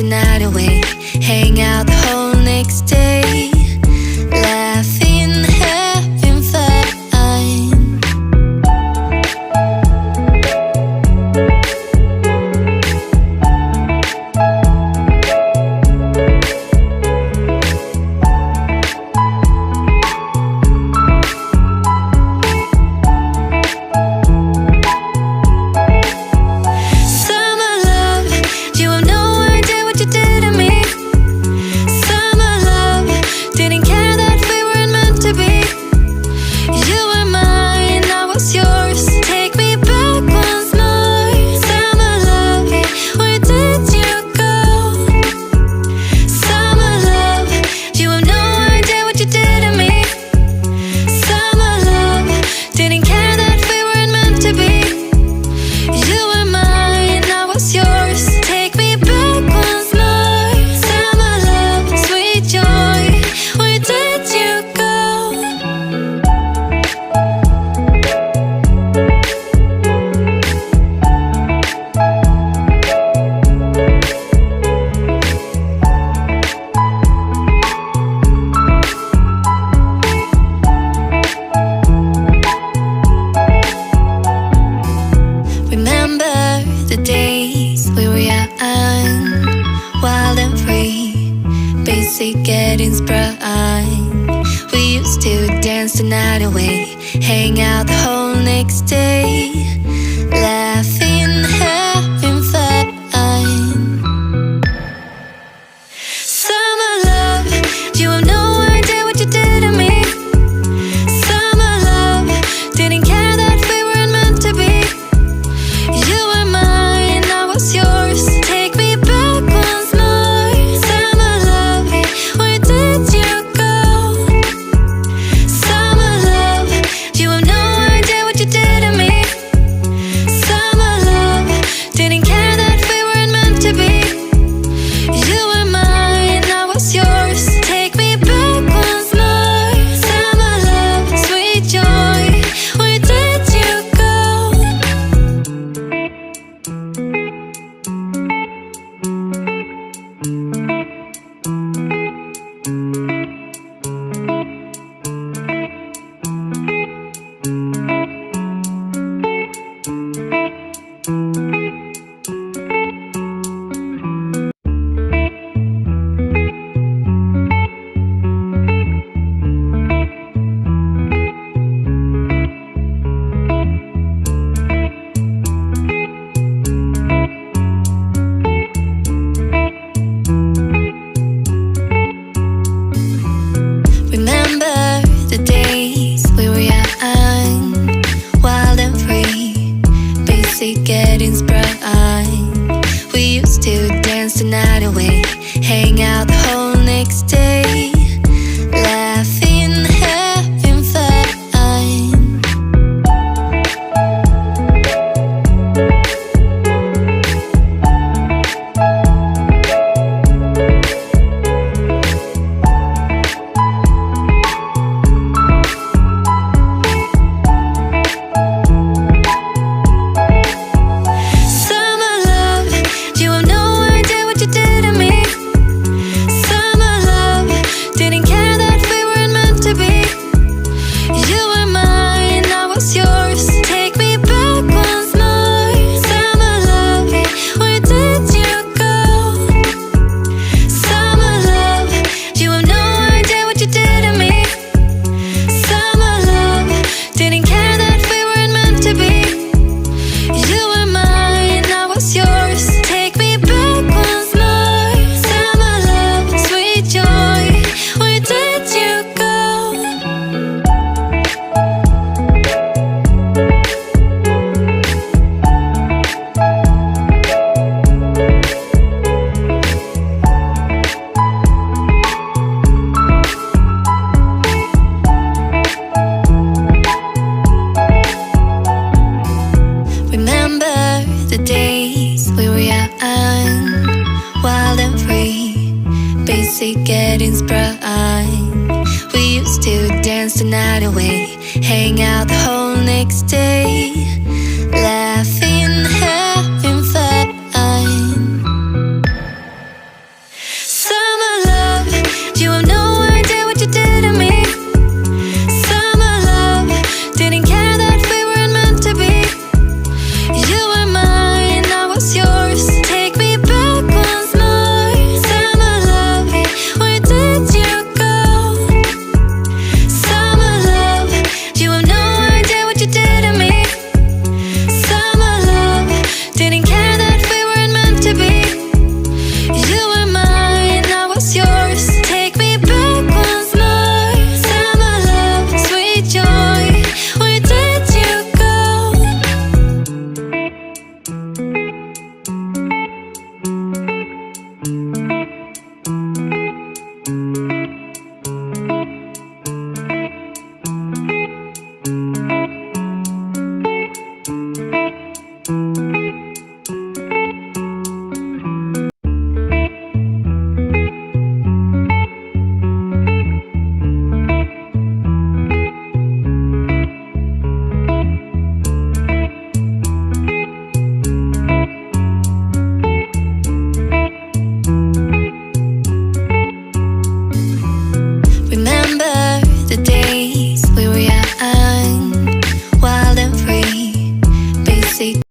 night away, hang out the whole next day, laughing, having fun. The days we were young, wild and free, basic getting sprung. We used to dance the night away, hang out the whole next day, laughing, having fun. Summer love, you have no idea what you did to me. Summer love, didn't care that we weren't meant to be. You were mine, I was yours. Take me back once more. Summer love, where did you go? Summer love, you have no idea what you did to me. Summer love, didn't care that we weren't meant to be. You were mine, I was yours. Take me back once more. Summer love, sweet joy, where did you go? Remember the days we were young, wild and free, basic getting sprung. We used to dance the night away, hang out the whole next day, laughing, having fun. Summer love, you have no idea what you did to me. Summer love, didn't care that we weren't meant to be. You were mine, I was yours. Take me back once more. Summer love, where did you go? Summer love, you have no idea what you did to me. Summer love, didn't care that we weren't meant to be. You were mine, I was yours. Take me back once more. Summer love, sweet joy, where did you go? Remember the days we were young, wild and free, basic getting sprung. We used to dance the night away, hang out the whole next day,